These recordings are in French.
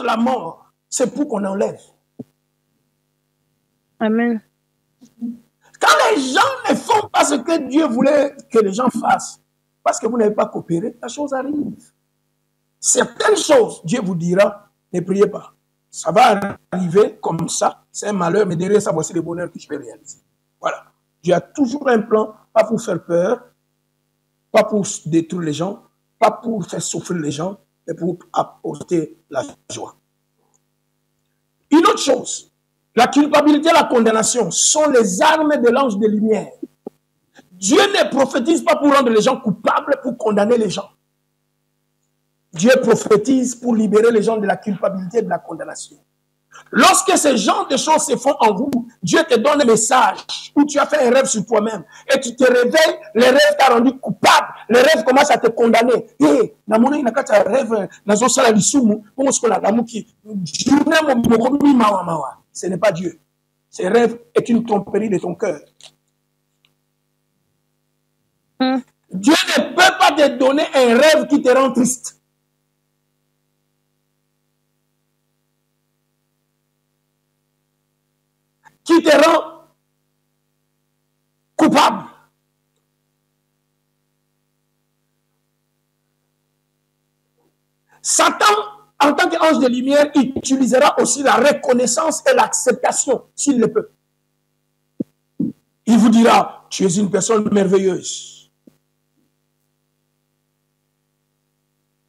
tente la mort, c'est pour qu'on enlève. Amen. Quand les gens ne font pas ce que Dieu voulait que les gens fassent, parce que vous n'avez pas coopéré, la chose arrive. Certaines choses, Dieu vous dira, ne priez pas. Ça va arriver comme ça, c'est un malheur, mais derrière ça, voici le bonheur que je vais réaliser. Voilà. Dieu a toujours un plan, pas pour faire peur, pas pour détruire les gens, pas pour faire souffrir les gens, mais pour apporter la joie. Une autre chose, la culpabilité et la condamnation sont les armes de l'ange de lumière. Dieu ne prophétise pas pour rendre les gens coupables, pour condamner les gens. Dieu prophétise pour libérer les gens de la culpabilité et de la condamnation. Lorsque ce genre de choses se font en vous, Dieu te donne un message où tu as fait un rêve sur toi-même et tu te réveilles, le rêve t'a rendu coupable, le rêve commence à te condamner. Et ce n'est pas Dieu. Ce rêve est une tromperie de ton cœur. Dieu ne peut pas te donner un rêve qui te rend triste. Qui te rend coupable. Satan, en tant qu'ange de lumière, utilisera aussi la reconnaissance et l'acceptation, s'il le peut. Il vous dira, tu es une personne merveilleuse.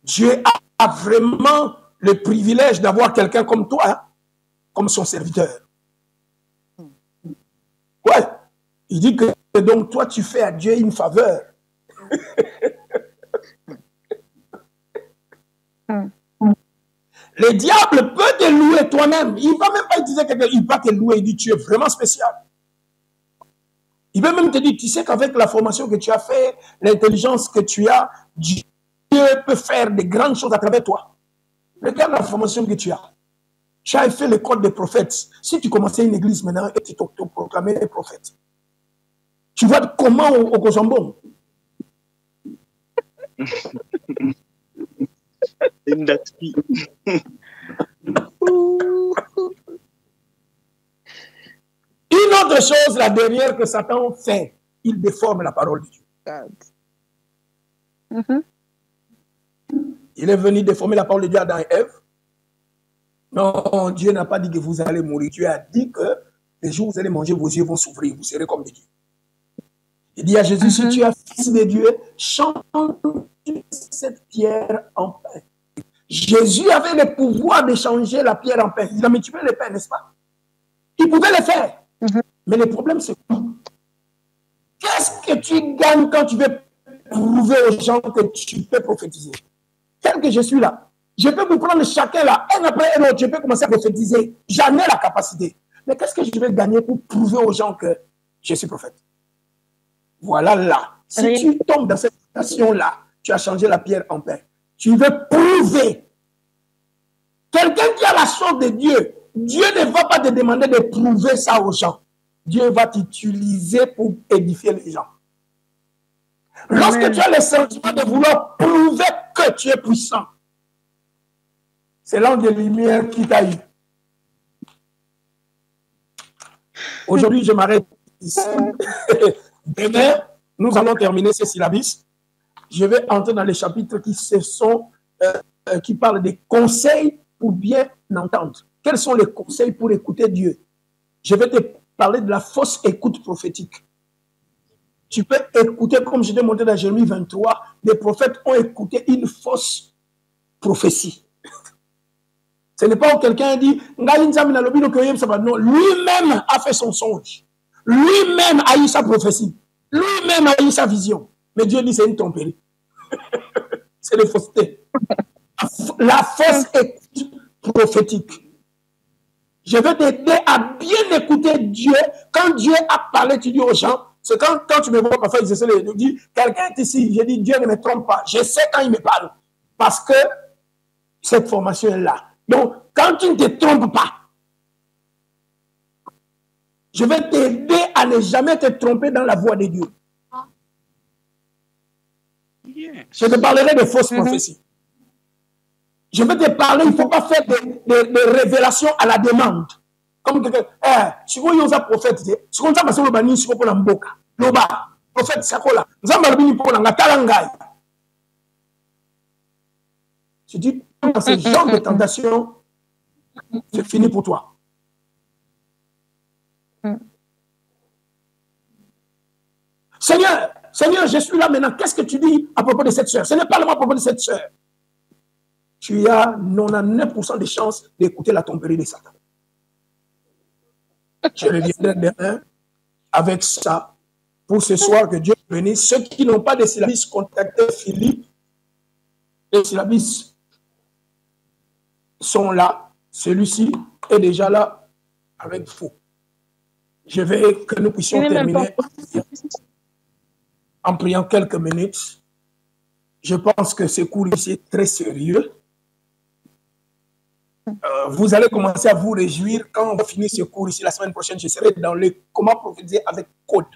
Dieu a vraiment le privilège d'avoir quelqu'un comme toi, hein, comme son serviteur. Ouais, il dit que donc toi tu fais à Dieu une faveur. Le diable peut te louer toi-même. Il ne va même pas utiliser quelqu'un, il va te louer, il dit tu es vraiment spécial. Il va même te dire, tu sais qu'avec la formation que tu as fait, l'intelligence que tu as, Dieu peut faire de grandes choses à travers toi. Regarde la formation que tu as. Tu as fait l'école des prophètes. Si tu commençais une église maintenant et tu te proclamais un prophète, tu vois comment au Kosombo. Une autre chose, la dernière que Satan fait, il déforme la parole de Dieu. Il est venu déformer la parole de Dieu à Adam et Ève. Non, Dieu n'a pas dit que vous allez mourir. Dieu a dit que les jours où vous allez manger, vos yeux vont s'ouvrir, vous serez comme des dieux. Il dit à Jésus, si tu es fils de Dieu, chante cette pierre en pain. Jésus avait le pouvoir de changer la pierre en pain. Il a multiplié le pain, n'est-ce pas? Il pouvait le faire. Mais le problème, c'est quoi? Qu'est-ce que tu gagnes quand tu veux prouver aux gens que tu peux prophétiser? Tel que je suis là, je peux vous prendre chacun là, un après un autre, je peux commencer à prophétiser. J'en ai la capacité. Mais qu'est-ce que je vais gagner pour prouver aux gens que je suis prophète? Voilà là. Si tu tombes dans cette situation-là, tu as changé la pierre en pain. Tu veux prouver. Quelqu'un qui a la sorte de Dieu, Dieu ne va pas te demander de prouver ça aux gens. Dieu va t'utiliser pour édifier les gens. Lorsque tu as le sentiment de vouloir prouver que tu es puissant, c'est l'ange de lumière qui t'a eu. Aujourd'hui, je m'arrête ici. Demain, nous allons terminer ces syllabus. Je vais entrer dans les chapitres qui parlent des conseils pour bien entendre. Quels sont les conseils pour écouter Dieu? Je vais te parler de la fausse écoute prophétique. Tu peux écouter, comme je t'ai montré dans Jérémie 23, les prophètes ont écouté une fausse prophétie. Ce n'est pas où quelqu'un dit, non, lui-même a fait son songe. Lui-même a eu sa prophétie. Lui-même a eu sa vision. Mais Dieu dit, c'est une tromperie. C'est de fausseté. La fausse écoute prophétique. Je vais t'aider à bien écouter Dieu. Quand Dieu a parlé, tu dis aux gens, c'est quand tu me vois parfois, je dis, quelqu'un est ici, je dis, Dieu ne me trompe pas. Je sais quand il me parle. Parce que cette formation est là. Donc, quand tu ne te trompes pas, je vais t'aider à ne jamais te tromper dans la voie de Dieu. Je te parlerai de fausses prophéties. Je vais te parler, il ne faut pas faire des révélations à la demande. Comme quelqu'un, si vous avez un prophète, si vous avez un prophète, si vous avez un prophète, Sakola, vous avez un prophète, je dis, dans ce genre de tentation, c'est fini pour toi. Seigneur, je suis là maintenant. Qu'est-ce que tu dis à propos de cette sœur? Ce n'est pas le à propos de cette sœur. Tu as 99% de chances d'écouter la tromperie de Satan. Je reviendrai demain avec ça pour ce soir, que Dieu bénisse. Ceux qui n'ont pas de syllabus, contactez Philippe. Les syllabus sont là. Celui-ci est déjà là avec vous. Je vais que nous puissions terminer en priant quelques minutes. Je pense que ce cours ici est très sérieux. Vous allez commencer à vous réjouir quand on va finir ce cours ici la semaine prochaine. Je serai dans le comment prophétiser avec code.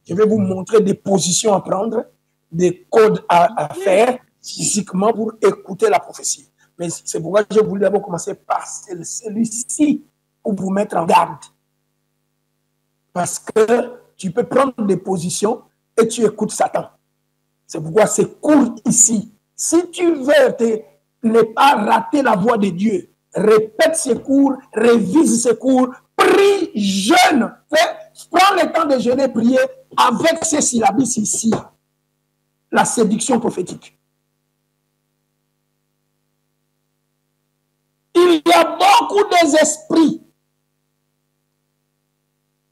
Je vais vous montrer des positions à prendre, des codes à faire physiquement pour écouter la prophétie. Mais c'est pourquoi je voulais d'abord commencer par celui-ci pour vous mettre en garde. Parce que tu peux prendre des positions et tu écoutes Satan. C'est pourquoi ces cours ici, si tu veux ne pas rater la voix de Dieu, répète ces cours, révise ces cours, prie, jeûne, prends le temps de jeûner, prier avec ces syllabus ici. La séduction prophétique. Il y a beaucoup d'esprits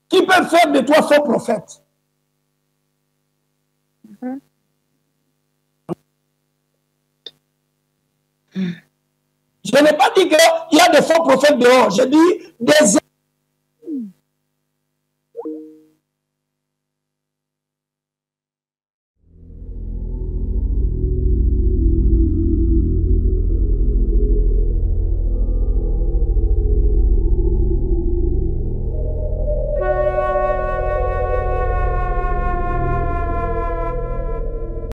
qui peuvent faire de toi faux prophète. Je n'ai pas dit qu'il y a des faux prophètes dehors. J'ai dit des